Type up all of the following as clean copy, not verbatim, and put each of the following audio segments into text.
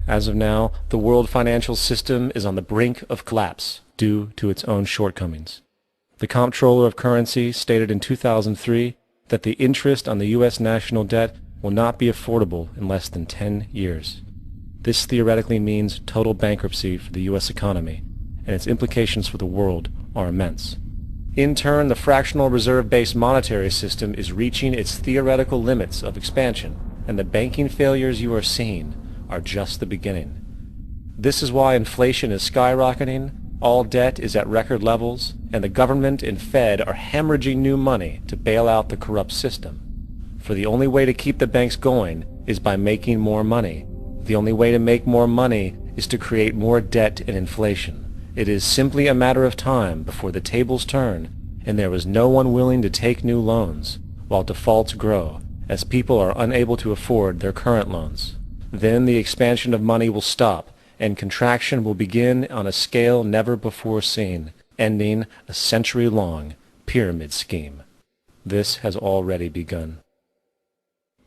As of now, the world financial system is on the brink of collapse due to its own shortcomings. The Comptroller of Currency stated in 2003 that the interest on the U.S. national debt will not be affordable in less than 10 years. This theoretically means total bankruptcy for the U.S. economy, and its implications for the world are immense. In turn, the fractional reserve-based monetary system is reaching its theoretical limits of expansion, and the banking failures you are seeing are just the beginning. This is why inflation is skyrocketing, all debt is at record levels, and the government and Fed are hemorrhaging new money to bail out the corrupt system. For the only way to keep the banks going is by making more money. The only way to make more money is to create more debt and inflation. It is simply a matter of time before the tables turn and there is no one willing to take new loans, while defaults grow, as people are unable to afford their current loans. Then the expansion of money will stop, and contraction will begin on a scale never before seen, ending a century-long pyramid scheme. This has already begun.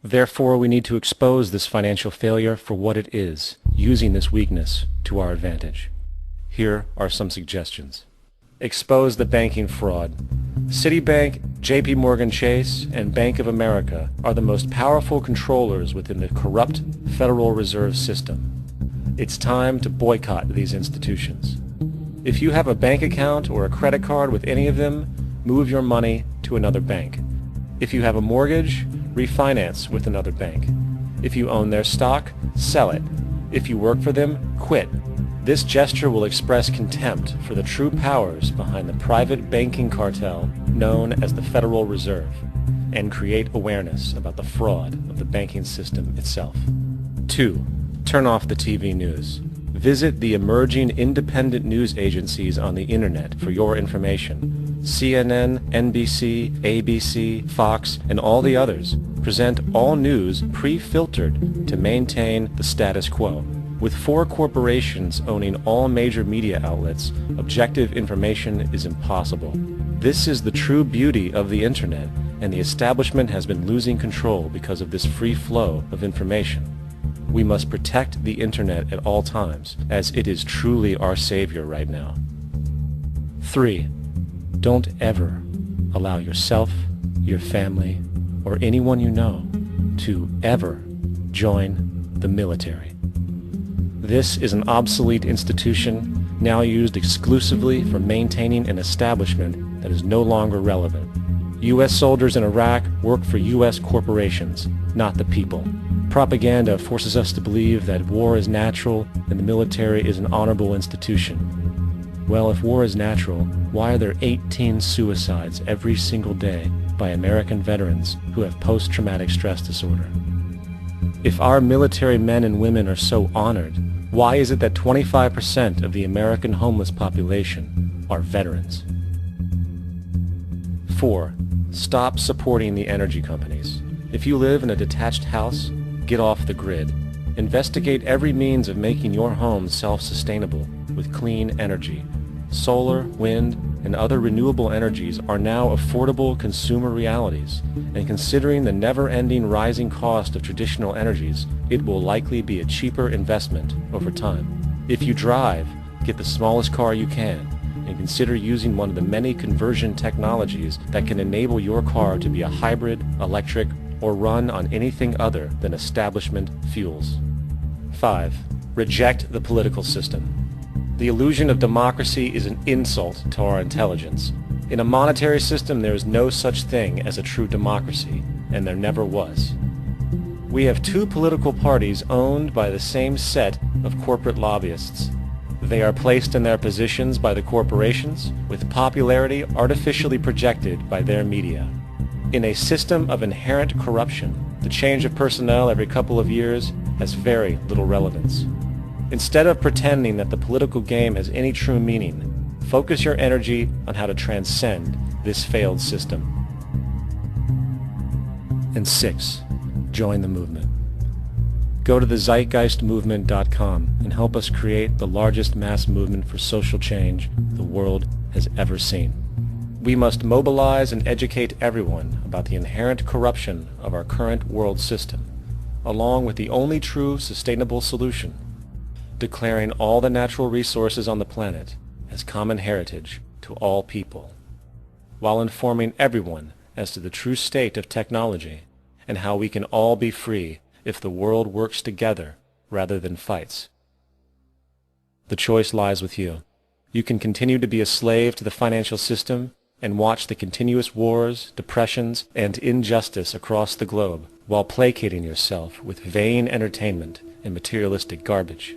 Therefore, we need to expose this financial failure for what it is, using this weakness to our advantage. Here are some suggestions. Expose the banking fraud. Citibank, JP Morgan Chase, and Bank of America are the most powerful controllers within the corrupt Federal Reserve System. It's time to boycott these institutions. If you have a bank account or a credit card with any of them, move your money to another bank. If you have a mortgage, refinance with another bank. If you own their stock, sell it. If you work for them, quit. This gesture will express contempt for the true powers behind the private banking cartel known as the Federal Reserve, and create awareness about the fraud of the banking system itself. 2. Turn off the TV news. Visit the emerging independent news agencies on the internet for your information. CNN, NBC, ABC, Fox, and all the others present all news pre-filtered to maintain the status quo. With 4 corporations owning all major media outlets, objective information is impossible. This is the true beauty of the internet, and the establishment has been losing control because of this free flow of information. We must protect the internet at all times, as it is truly our savior right now. 3. Don't ever allow yourself, your family, or anyone you know to ever join the military. This is an obsolete institution now used exclusively for maintaining an establishment that is no longer relevant. U.S. soldiers in Iraq work for U.S. corporations, not the people. Propaganda forces us to believe that war is natural and the military is an honorable institution. Well, if war is natural, why are there 18 suicides every single day by American veterans who have post-traumatic stress disorder? If our military men and women are so honored, why is it that 25% of the American homeless population are veterans? 4. Stop supporting the energy companies. If you live in a detached house, get off the grid. Investigate every means of making your home self-sustainable with clean energy. Solar, wind, and other renewable energies are now affordable consumer realities, and considering the never-ending rising cost of traditional energies, it will likely be a cheaper investment over time. If you drive, get the smallest car you can, and consider using one of the many conversion technologies that can enable your car to be a hybrid, electric, or run on anything other than establishment fuels. 5. Reject the political system. The illusion of democracy is an insult to our intelligence. In a monetary system, there is no such thing as a true democracy, and there never was. We have 2 political parties owned by the same set of corporate lobbyists. They are placed in their positions by the corporations, with popularity artificially projected by their media. In a system of inherent corruption, the change of personnel every couple of years has very little relevance. Instead of pretending that the political game has any true meaning, focus your energy on how to transcend this failed system. And 6. Join the movement. Go to thezeitgeistmovement.com and help us create the largest mass movement for social change the world has ever seen. We must mobilize and educate everyone about the inherent corruption of our current world system, along with the only true sustainable solution, declaring all the natural resources on the planet as common heritage to all people, while informing everyone as to the true state of technology and how we can all be free if the world works together rather than fights. The choice lies with you. You can continue to be a slave to the financial system and watch the continuous wars, depressions, and injustice across the globe while placating yourself with vain entertainment and materialistic garbage.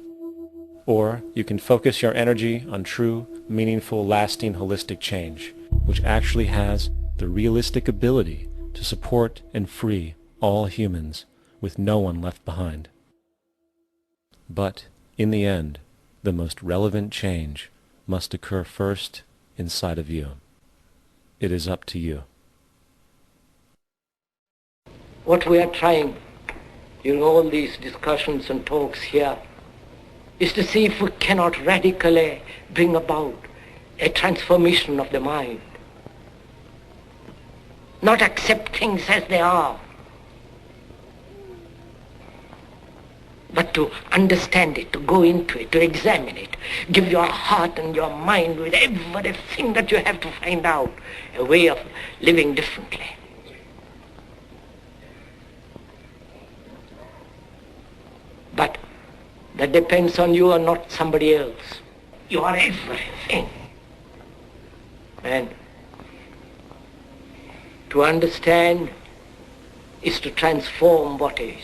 Or you can focus your energy on true, meaningful, lasting, holistic change, which actually has the realistic ability to support and free all humans with no one left behind. But, in the end, the most relevant change must occur first inside of you. It is up to you. What we are trying during all these discussions and talks here is to see if we cannot radically bring about a transformation of the mind. Not accept things as they are, but to understand it, to go into it, to examine it. Give your heart and your mind with everything that you have to find out a way of living differently. But that depends on you and not somebody else. You are everything. And to understand is to transform what is.